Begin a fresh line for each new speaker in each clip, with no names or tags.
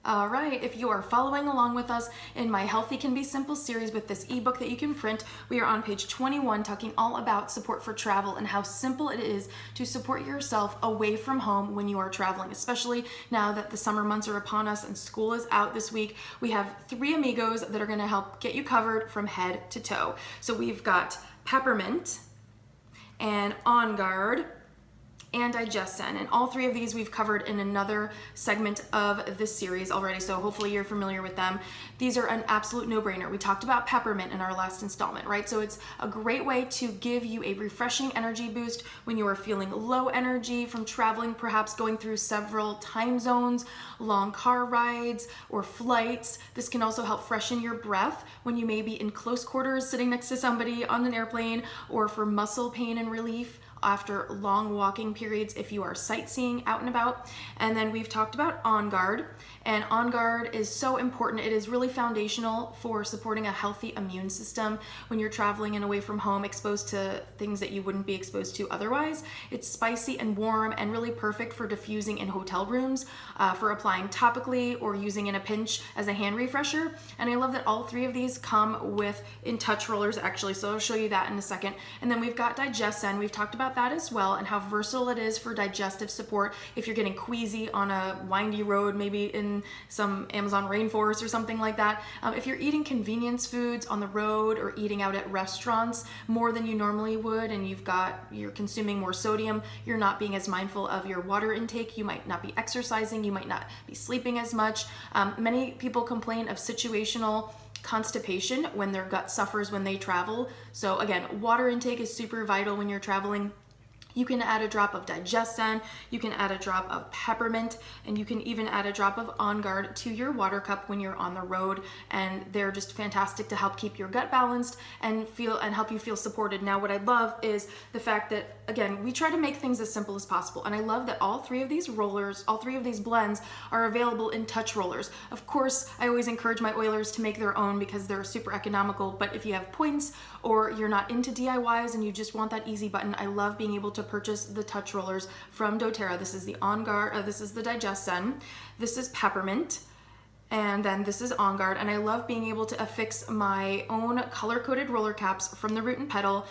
All right, if you are following along with us in my Healthy Can Be Simple series with this ebook that you can print, we are on page 21 talking all about support for travel and how simple it is to support yourself away from home when you are traveling, especially now that the summer months are upon us and school is out this week. We have 3 amigos that are going to help get you covered from head to toe. So we've got Peppermint and OnGuard and DigestZen, and all 3 of these we've covered in another segment of this series already, so hopefully you're familiar with them. These are an absolute no-brainer. We talked about Peppermint in our last installment, right? So it's a great way to give you a refreshing energy boost when you are feeling low energy from traveling, perhaps going through several time zones, long car rides, or flights. This can also help freshen your breath when you may be in close quarters sitting next to somebody on an airplane, or for muscle pain and relief after long walking periods if you are sightseeing out and about. And then we've talked about OnGuard, and OnGuard is so important. It is really foundational for supporting a healthy immune system when you're traveling and away from home, exposed to things that you wouldn't be exposed to otherwise. It's spicy and warm and really perfect for diffusing in hotel rooms, for applying topically or using in a pinch as a hand refresher. And I love that all 3 of these come with in-touch rollers actually, so I'll show you that in a second. And then we've got DigestZen. We've talked about that as well, and how versatile it is for digestive support if you're getting queasy on a windy road, maybe in some Amazon rainforest or something like that. If you're eating convenience foods on the road or eating out at restaurants more than you normally would, and you're consuming more sodium, you're not being as mindful of your water intake, you might not be exercising, you might not be sleeping as much. Many people complain of situational constipation when their gut suffers when they travel. So again, water intake is super vital when you're traveling. You can add a drop of DigestZen, you can add a drop of Peppermint, and you can even add a drop of OnGuard to your water cup when you're on the road, and they're just fantastic to help keep your gut balanced and help you feel supported. Now, what I love is the fact that, again, we try to make things as simple as possible, and I love that all 3 of these rollers, all 3 of these blends are available in touch rollers. Of course, I always encourage my oilers to make their own because they're super economical, but if you have points or you're not into DIYs and you just want that easy button, I love being able to purchase the touch rollers from doTERRA. This is the OnGuard, this is the DigestZen, this is Peppermint, and then this is OnGuard, and I love being able to affix my own color-coded roller caps from the Root and Petal,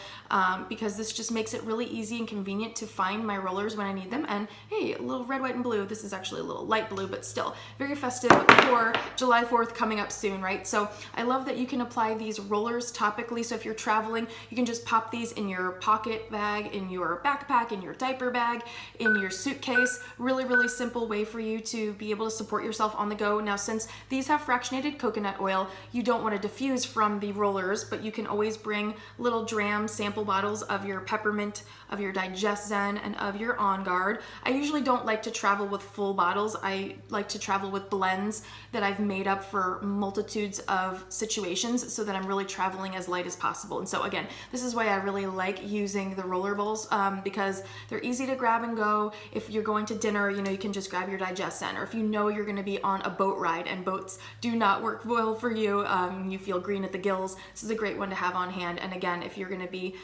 because this just makes it really easy and convenient to find my rollers when I need them. And hey, a little red, white, and blue. This is actually a little light blue, but still very festive for July 4th coming up soon, right? So I love that you can apply these rollers topically. So if you're traveling, you can just pop these in your pocket bag, in your backpack, in your diaper bag, in your suitcase. Really, really simple way for you to be able to support yourself on the go. Now, since these have fractionated coconut oil, you don't want to diffuse from the rollers, but you can always bring little dram sample bottles of your Peppermint, of your DigestZen, and of your OnGuard. I usually don't like to travel with full bottles. I like to travel with blends that I've made up for multitudes of situations so that I'm really traveling as light as possible. And so again, this is why I really like using the roller bowls, because they're easy to grab and go. If you're going to dinner, you can just grab your DigestZen, or if you know you're going to be on a boat ride and boats do not work well for you, you feel green at the gills, this is a great one to have on hand. And again, if you're going to be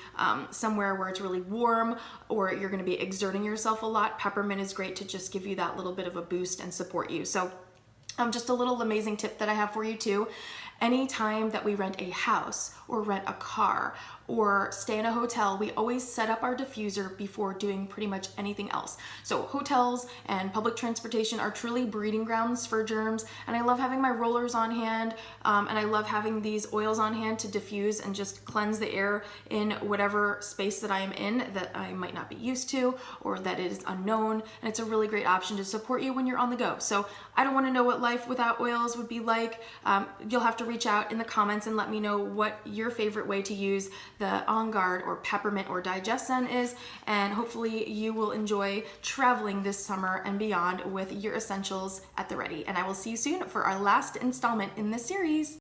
somewhere where it's really warm or you're going to be exerting yourself a lot, Peppermint is great to just give you that little bit of a boost and support you. So just a little amazing tip that I have for you too. Anytime that we rent a house or rent a car or stay in a hotel, we always set up our diffuser before doing pretty much anything else. So hotels and public transportation are truly breeding grounds for germs, and I love having my rollers on hand, and I love having these oils on hand to diffuse and just cleanse the air in whatever space that I am in that I might not be used to or that is unknown, and it's a really great option to support you when you're on the go. So I don't want to know what life without oils would be like. You'll have to reach out in the comments and let me know what your favorite way to use the OnGuard or Peppermint or DigestZen is, and hopefully you will enjoy traveling this summer and beyond with your essentials at the ready. And I will see you soon for our last installment in this series.